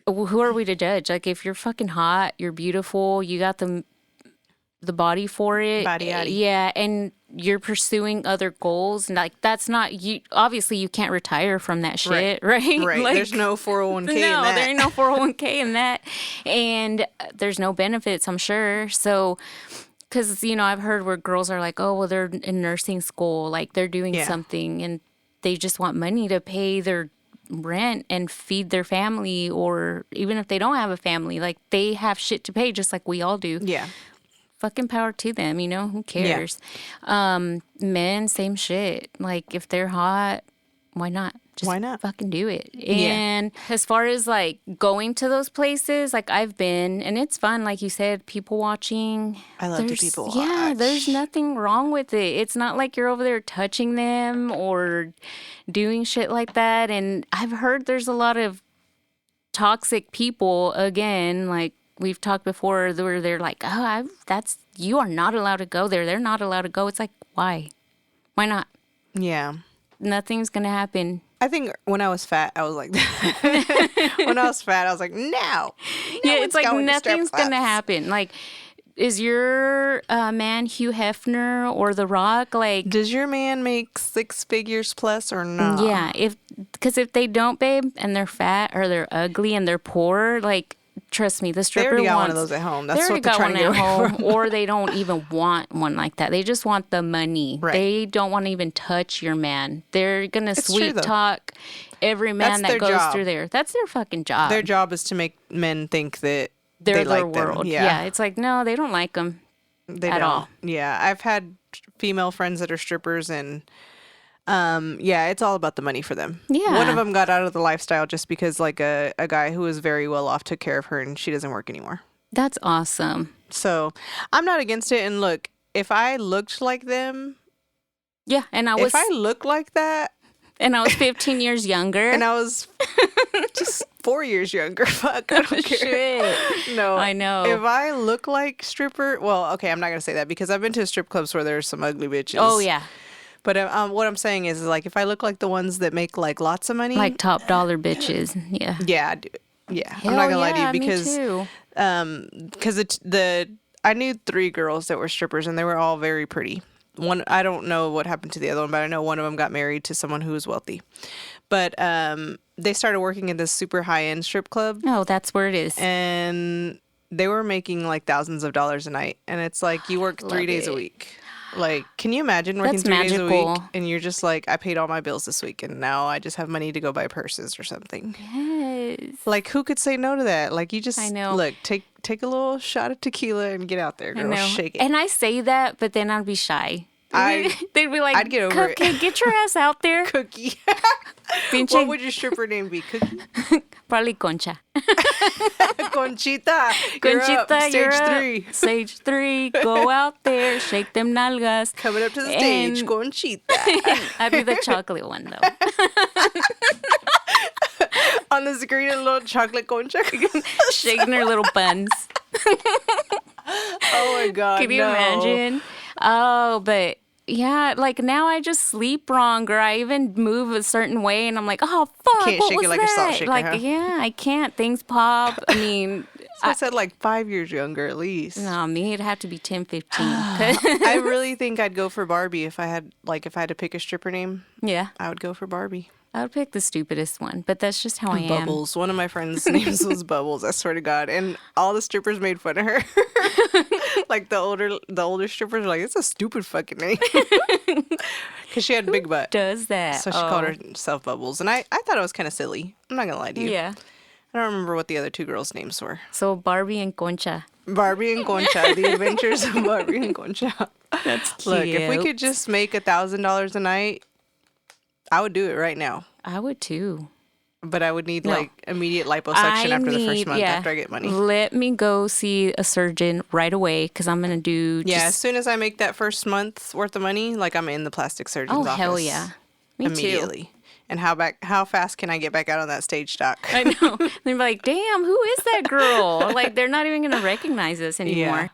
who are we to judge? Like, if you're fucking hot, you're beautiful, you got the body for it. Body yaddy. Yeah, and you're pursuing other goals. And, like, that's not, you. Obviously, you can't retire from that shit, right? Right. Like, There's no 401k in no, that. there ain't no 401k in that. And there's no benefits, I'm sure. So, because, you know, I've heard where girls are like, oh, well, they're in nursing school. Like, they're doing something and they just want money to pay their rent and feed their family. Or even if they don't have a family, like, they have shit to pay just like we all do. Yeah. Fucking power to them, you know? Who cares? Men, same shit. Like, if they're hot, why not? Just Why not? fucking do it. And as far as, like, going to those places, like, I've been, and it's fun, like you said, people watching. I love to people watch. Yeah, there's nothing wrong with it. It's not like you're over there touching them or doing shit like that. And I've heard there's a lot of toxic people, again, like we've talked before, where they're like, oh, you are not allowed to go there. They're not allowed to go. It's like, why? Why not? Yeah. Nothing's going to happen. I think when I was fat, I was like that. When I was fat, I was like, no. Yeah, it's like nothing's going going to happen. Like, is your man Hugh Hefner or The Rock? Like, does your man make 6 figures plus or not? Yeah, because if they don't, babe, and they're fat or they're ugly and they're poor, like, trust me, the stripper They already got wants, one of those at home. They That's already what they're got trying one to at get away home, from. or they don't even want one like that. They just want the money. Right. They don't want to even touch your man. They're gonna It's true, sweet though. talk every man That's that their goes job. through there. That's their fucking job. Their job is to make men think that They're they their like world. them. Yeah, it's like, no, they don't like them. They at don't. all. Yeah, I've had female friends that are strippers, and yeah, it's all about the money for them. Yeah. One of them got out of the lifestyle just because, like, a guy who was very well off took care of her, and she doesn't work anymore. That's awesome. So I'm not against it. And look, if I looked like them, Yeah, and I if I looked like that, and I was 15 years younger. and I was just 4 years younger, fuck, I don't care. Shit. No, I know. If I look like stripper, well, okay, I'm not gonna say that because I've been to strip clubs where there's some ugly bitches. Oh yeah, But what I'm saying is, like, if I look like the ones that make like lots of money, like top dollar bitches. Yeah. yeah, I do. Yeah, Hell I'm not gonna lie to yeah, you me because too. I knew 3 girls that were strippers and they were all very pretty. One, I don't know what happened to the other one, but I know one of them got married to someone who was wealthy. But they started working in this super high end strip club, Oh, that's where it is. and they were making like thousands of dollars a night. And it's like you work 3 Love days a it. week. Like, can you imagine working That's 3 days a magical. week and you're just like, I paid all my bills this week and now I just have money to go buy purses or something. Yes. Like, who could say no to that? Like, you just I know. look, take a little shot of tequila and get out there, I girl. know. Shake it. And I say that, but then I'd be shy. I- They'd be like, I'd get over it. "Okay, get your ass out there." Cookie. Pinche- What would your stripper name be? Cookie? Probably Concha. Conchita. You're up. Conchita, Stage you're 3. up. Stage 3. Go out there, shake them nalgas. Coming up to the stage, And- Conchita. I'd be the chocolate one though. On the screen, a little chocolate concha. Shaking her little buns. Oh my God. Can you no. imagine? Oh, but yeah, like now I just sleep wrong, or I even move a certain way, and I'm like, oh fuck, Can't what shake was it like a salt that? shaker, Like, huh? yeah, I can't. Things pop. I mean, So I said like 5 years younger at least. no, me, it'd have to be 10, 15. I really think I'd go for Barbie if I had to pick a stripper name. Yeah. I would go for Barbie. I would pick the stupidest one, but that's just how I am. Bubbles. One of my friends' names was Bubbles. I swear to God. And all the strippers made fun of her. Like the older strippers were like, it's a stupid fucking name. Because she had a big butt. Does that? So she called herself Bubbles. And I thought it was kind of silly. I'm not going to lie to you. Yeah. I don't remember what the other two girls' names were. So Barbie and Concha. Barbie and Concha. The Adventures of Barbie and Concha. That's cute. Look, if we could just make $1,000 a night, I would do it right now. I would too. But I would need like immediate liposuction after the first month after I get money. Let me go see a surgeon right away because I'm going to do as soon as I make that first month's worth of money, like I'm in the plastic surgeon's office. Oh, hell yeah. Me immediately. too. And how fast can I get back out on that stage stock? I know. They're like, damn, who is that girl? Like, they're not even going to recognize us anymore. Yeah.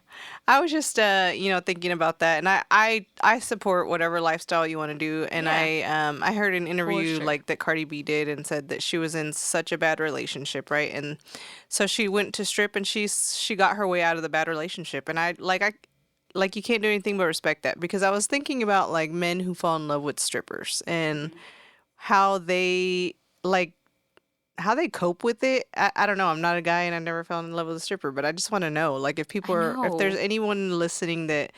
I was just, thinking about that, and I support whatever lifestyle you want to do. And I heard an interview like that Cardi B did and said that she was in such a bad relationship, right? And so she went to strip, and she got her way out of the bad relationship. And I you can't do anything but respect that, because I was thinking about like men who fall in love with strippers and how they cope with it. I don't know. I'm not a guy and I never fell in love with a stripper, but I just want to know, like, if there's anyone listening that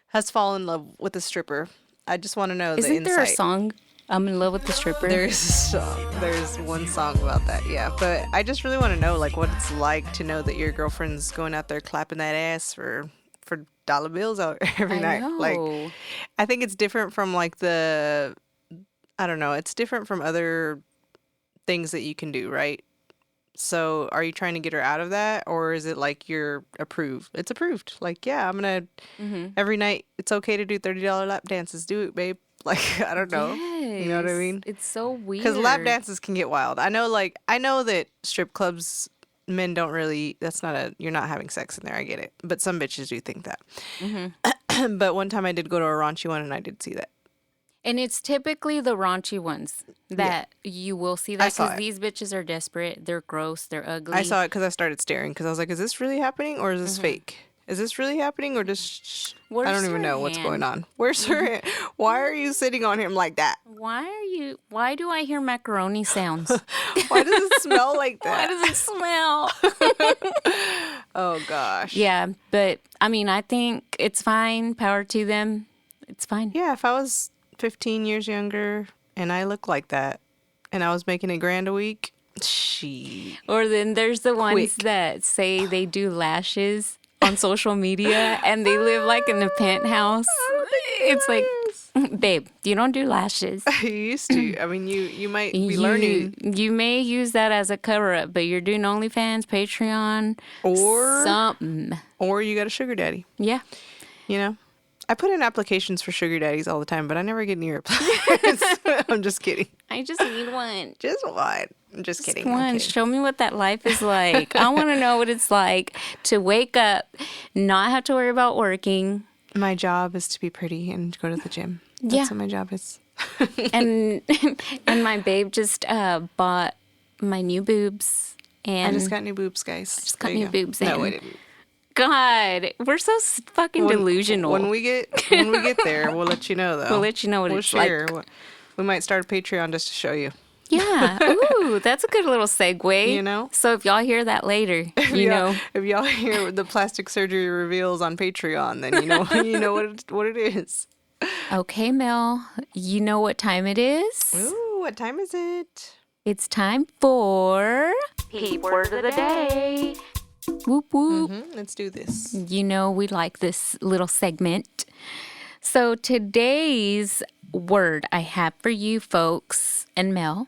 has fallen in love with a stripper, I just want to know the insight. Isn't there a song, I'm in love with the stripper? There's a song. There's one song about that, yeah. But I just really want to know, like, what it's like to know that your girlfriend's going out there clapping that ass for dollar bills out every night. Know. Like, I think it's different from like I don't know. It's different from other things that you can do, right? So are you trying to get her out of that, or is it like you're approved? It's approved. Like, yeah, I'm gonna every night. It's okay to do $30 lap dances. Do it, babe. Like, I don't know. Yes. You know what I mean? It's so weird. Because lap dances can get wild. I know that strip clubs, men don't really. You're not having sex in there. I get it, but some bitches do think that. But one time I did go to a raunchy one, and I did see that. And it's typically the raunchy ones that you will see that, because these bitches are desperate. They're gross. They're ugly. I saw it because I started staring, because I was like, is this really happening or is this fake? Is this really happening or just... I don't even know what's going on. Where's her hand? Why are you sitting on him like that? Why do I hear macaroni sounds? Why does it smell like that? Why does it smell? Oh, gosh. Yeah, but I mean, I think it's fine. Power to them. It's fine. Yeah, if I was 15 years younger and I look like that and I was making $1,000 a week, Or then there's the ones that say they do lashes on social media and they live like in a penthouse. It's like, babe, you don't do lashes. You used to. I mean, you might be learning. You may use that as a cover-up, but you're doing OnlyFans, Patreon, or something. Or you got a sugar daddy. Yeah. You know? I put in applications for sugar daddies all the time, but I never get near replies. I'm just kidding. I just need one. Just one. I'm just kidding. One. Show me what that life is like. I want to know what it's like to wake up, not have to worry about working. My job is to be pretty and go to the gym. That's what my job is. and my babe just bought my new boobs. And I just got new boobs, guys. I just got new boobs. No, I didn't. God, we're so fucking delusional. When we get there, we'll let you know, though. We'll let you know what it's like. We might start a Patreon just to show you. Yeah. Ooh, that's a good little segue. You know? So if y'all hear that later, If y'all hear the plastic surgery reveals on Patreon, then you know what it is. Okay, Mel, you know what time it is? Ooh, what time is it? It's time for Peep Word of the Day. Whoop whoop. Let's do this. You know we like this little segment. So today's word I have for you folks and Mel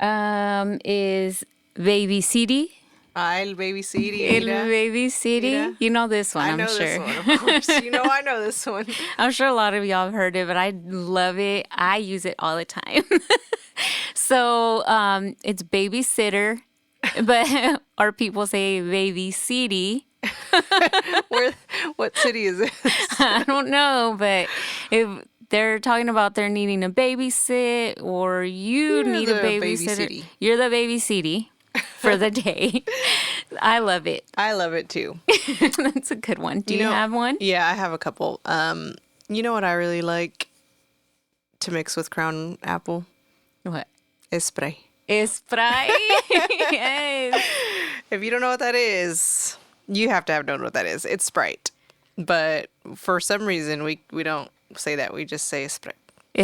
is baby city. El baby city. El baby city. Mira. You know this one, I know I'm sure. this one, of course. I know this one. I'm sure a lot of y'all have heard it, but I love it. I use it all the time. So it's babysitter, but our people say baby city. What city is it? I don't know, but if they're talking about they're needing a babysit or you need a babysitter, you're the baby city for the day. I love it. I love it too. That's a good one. Do you have one? Yeah, I have a couple. You know what I really like to mix with Crown Apple? What? Spray. Sprite. Yes. If you don't know what that is, you have to have known what that is. It's Sprite. But for some reason, we don't say that. We just say Sprite.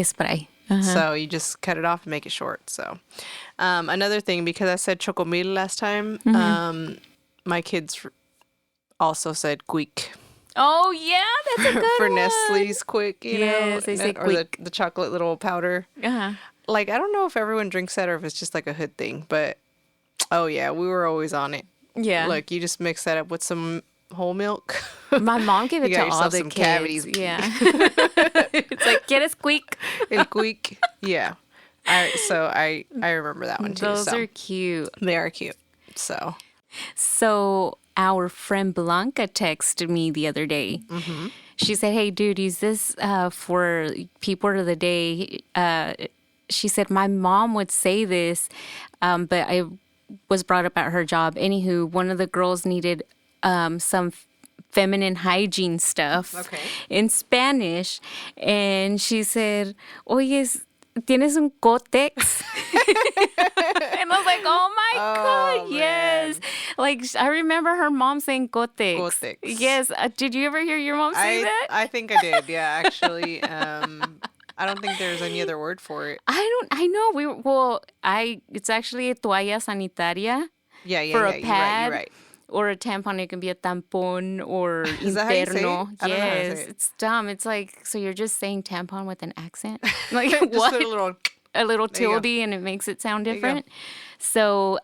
Sprite. So you just cut it off and make it short. So another thing, because I said chocomil last time, my kids also said quick. Oh, yeah, that's a good For one. Nestle's quick, you know? Yes, they say or quick. the chocolate little powder. Uh-huh. Like, I don't know if everyone drinks that or if it's just like a hood thing, but oh yeah, we were always on it. Yeah. Like, you just mix that up with some whole milk. My mom gave it You to got all yourself the some kids. cavities. Yeah. It's like, get a squeak. El quick. Yeah. I remember that one too. Those so. are cute. They are cute. So our friend Blanca texted me the other day. Mm-hmm. She said, hey, dude, use this for Peep Word of the Day. She said, my mom would say this, but I was brought up at her job. Anywho, one of the girls needed some feminine hygiene stuff in Spanish. And she said, oye, ¿tienes un Kotex? And I was like, oh my God, yes. Like, I remember her mom saying Kotex. Kotex. Yes. Did you ever hear your mom say that? I think I did. Yeah, actually. I don't think there's any other word for it. I know. It's actually a toalla sanitaria. Yeah. For a pad. You're right. Or a tampon, it can be a tampon or Is that how you say it? interno. I don't know how to say Yes, it. it's dumb. It's like, so you're just saying tampon with an accent? Like, Just what? put a little... A little There you go. tilde and it makes it sound you go. different. So,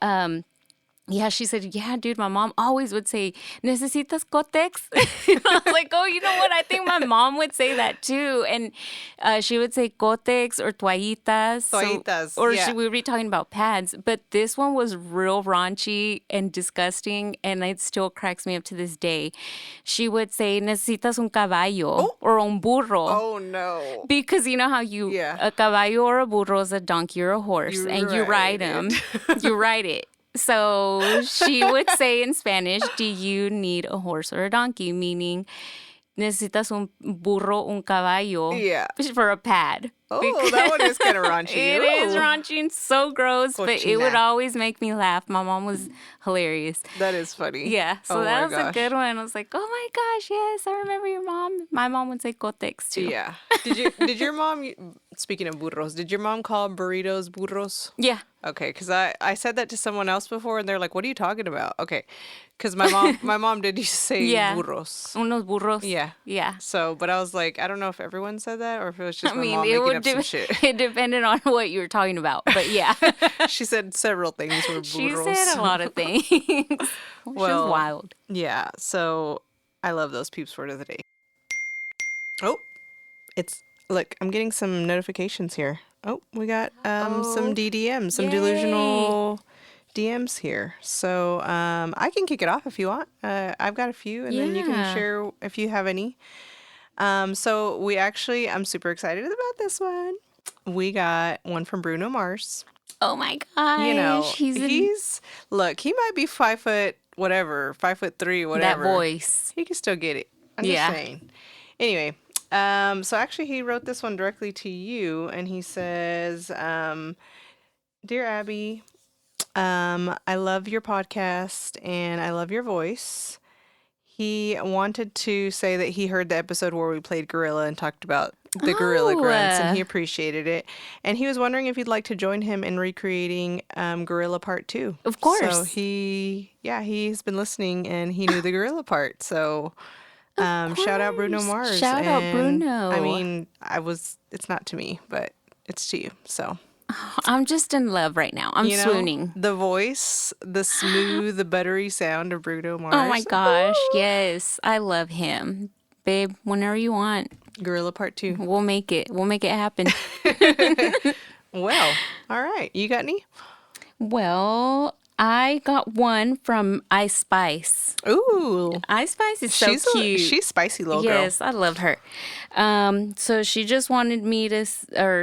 yeah, she said, yeah, dude, my mom always would say, ¿necesitas Kotex? I was like, oh, you know what? I think my mom would say that too. And she would say Kotex or toallitas. Toallitas, Or yeah. we would be talking about pads. But this one was real raunchy and disgusting. And it still cracks me up to this day. She would say, ¿necesitas un caballo or un burro? Oh, no. Because you know how a caballo or a burro is a donkey or a horse, You and you ride ride them. You ride it. So she would say in Spanish, do you need a horse or a donkey? Meaning, necesitas un burro, un caballo for a pad. Oh, that one is kind of raunchy. It is raunchy and so gross, but it would always make me laugh. My mom was hilarious. That is funny. Yeah, so Oh that my was a gosh. good one. I was like, oh my gosh, yes, I remember your mom. My mom would say Kotex too. Yeah. Did your mom, speaking of burros, did your mom call burritos burros? Yeah. Okay, because I said that to someone else before, and they're like, "What are you talking about?" Okay, because my mom did used to say burros. Unos burros. Yeah. Yeah. So, but I was like, I don't know if everyone said that or if it was just I my mean, mom it making would up some shit. it depended on what you were talking about, but yeah, She said several things were burros. she said a lot of things. She's Well, wild. Yeah. So I love those Peeps for the day. Oh, look, I'm getting some notifications here. Oh, we got some DDMs, some Yay. delusional DMs here. So I can kick it off if you want. I've got a few, and then you can share if you have any. So I'm super excited about this one. We got one from Bruno Mars. Oh my gosh. You know, he's look, he might be 5 foot, whatever, 5'3", whatever. that voice. He can still get it. I'm just saying. Anyway, so actually he wrote this one directly to you, and he says, Dear Abby, I love your podcast and I love your voice. He wanted to say that he heard the episode where we played Gorilla and talked about the gorilla grunts, and he appreciated it. And he was wondering if you'd like to join him in recreating Gorilla Part 2. Of course. So he's been listening and he knew the gorilla part. So shout out Bruno Mars. Shout out Bruno. I mean, it's not to me, but it's to you. So I'm just in love right now. I'm swooning. The voice, the smooth, the buttery sound of Bruno Mars. Oh my gosh. Yes. I love him. Babe, whenever you want. Gorilla Part 2. We'll make it happen. Well, all right. You got any? Well, I got one from Ice Spice. Ooh. Ice Spice is so cute. She's spicy little girl. Yes, I love her. So she just wanted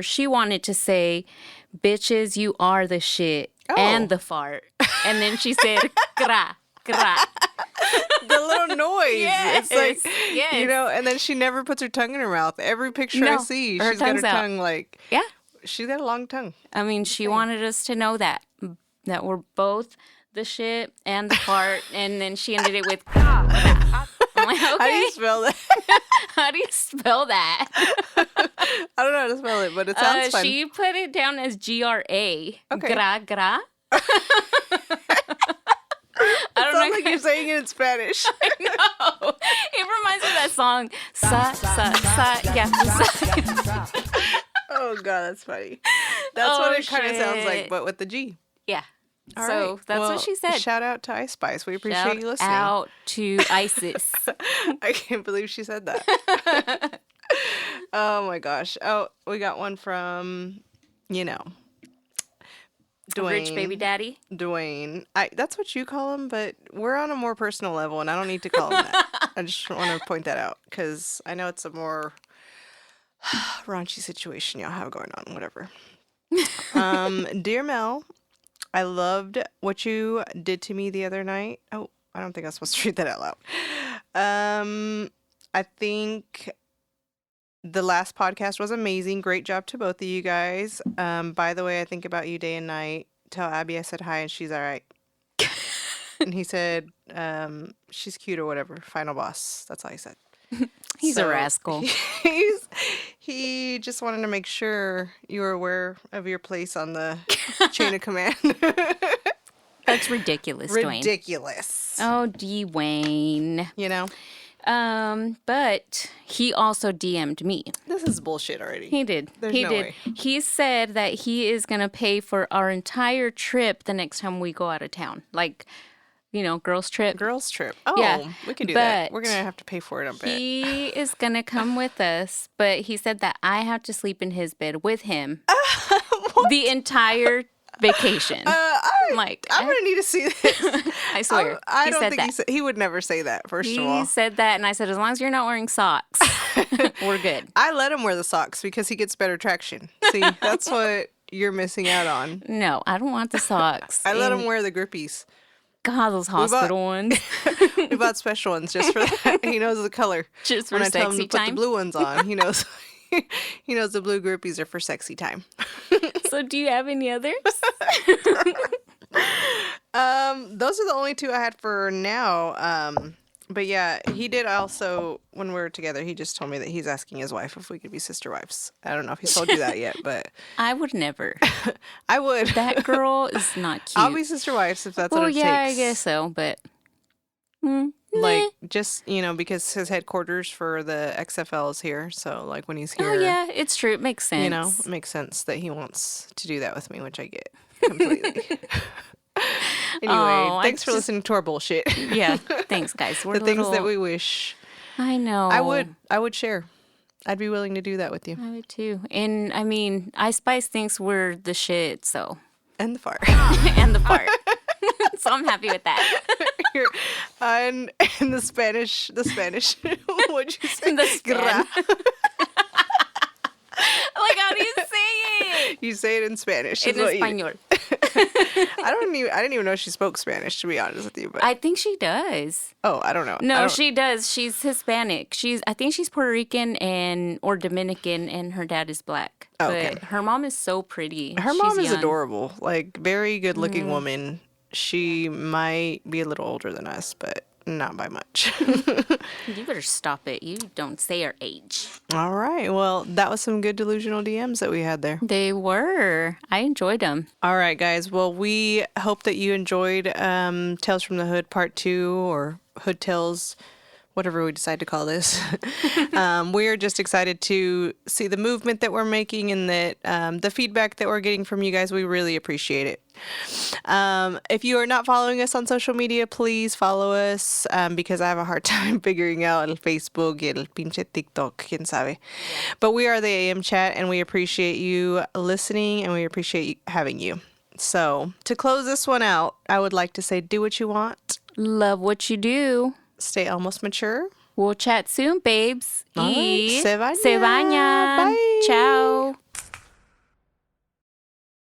she wanted to say, bitches, you are the shit and the fart. And then she said, gra, gra. The little noise. Yes, It's like, yes. you know, and then she never puts her tongue in her mouth. Every picture I No, see, her she's got her tongue's out. tongue like, Yeah. she's got a long tongue. I mean, she wanted us to know that we're both the shit and the fart, and then she ended it with. I'm like, okay. How do you spell that? How do you spell that? I don't know how to spell it, but it sounds fun. She put it down as GRA. Okay. Gra. I don't Sounds know. like you're saying it in Spanish. No, it reminds me of that song. Sa. Yeah. Oh God, that's funny. That's what it kind of sounds like, but with the G. Yeah. All So right. that's Well, what she said. Shout out to Ice Spice. We appreciate Shout you listening. out to ISIS. I can't believe she said that. Oh my gosh. Oh, we got one from, Dwayne. Rich baby daddy. Dwayne. That's what you call him, but we're on a more personal level, and I don't need to call him that. I just want to point that out because I know it's a more raunchy situation y'all have going on. Whatever. Dear Mel, I loved what you did to me the other night. Oh, I don't think I was supposed to read that out loud. I think the last podcast was amazing. Great job to both of you guys. By the way, I think about you day and night. Tell Abby I said hi and she's all right. And he said, she's cute or whatever. Final boss. That's all he said. He's a rascal. He just wanted to make sure you were aware of your place on the chain of command. That's ridiculous, Dwayne. Ridiculous. Oh, Dwayne. You know? But he also DM'd me. This is bullshit already. He did. There's he no did. way. He said that he is going to pay for our entire trip the next time we go out of town. Like, girls trip. Girls trip. Oh, Yeah, we can do that. but We're going to have to pay for it, I bet. He is going to come with us, but he said that I have to sleep in his bed with him the entire vacation. I'm like, going to need to see this. I swear. I he don't said think that. he would never say that, first of all. He said that, and I said, as long as you're not wearing socks, we're good. I let him wear the socks because he gets better traction. See, that's what you're missing out on. No, I don't want the socks. I let him wear the grippies. God, those hospital ones. We bought special ones just for that. He knows the color. Just for when I tell him sexy to put the time? blue ones on, he knows. He knows the blue groupies are for sexy time. So do you have any others? Those are the only two I had for now. But yeah, he did also, when we were together, he just told me that he's asking his wife if we could be sister wives. I don't know if he's told you that yet, but I would never. I would. That girl is not cute. I'll be sister wives if that's what it takes. I guess so, but Like, just, because his headquarters for the XFL is here. So, like, when he's here, oh yeah, it's true. It makes sense. it makes sense that he wants to do that with me, which I get completely. Anyway, thanks for listening to our bullshit. Yeah, thanks, guys. We're The things that we wish. I know. I would share. I'd be willing to do that with you. I would too. And I mean, Ice Spice thinks we're the shit, so. And the fart. And the fart. So I'm happy with that. And the Spanish, what'd you say? The span. Like, how do you say it? You say it in Spanish. In Espanol. I didn't even know she spoke Spanish, to be honest with you. But I think she does. I don't know. No, she does. She's Hispanic. I think she's Puerto Rican or Dominican, and her dad is black. Oh, okay. But her mom is so pretty. Her She's mom is young. adorable. Like, very good-looking woman. She might be a little older than us, but not by much. You better stop it. You don't say her age. All right. Well, that was some good delusional DMs that we had there. They were. I enjoyed them. All right, guys. Well, we hope that you enjoyed Tales from the Hood Part 2 or Hood Tales, whatever we decide to call this. We're just excited to see the movement that we're making and that the feedback that we're getting from you guys. We really appreciate it. If you are not following us on social media, please follow us because I have a hard time figuring out el Facebook, el pinche TikTok, quién sabe. But we are the AM Chat, and we appreciate you listening, and we appreciate having you. So to close this one out, I would like to say, do what you want. Love what you do. Stay almost mature. We'll chat soon, babes. All right. Y Se baña. Se baña. Bye. Ciao.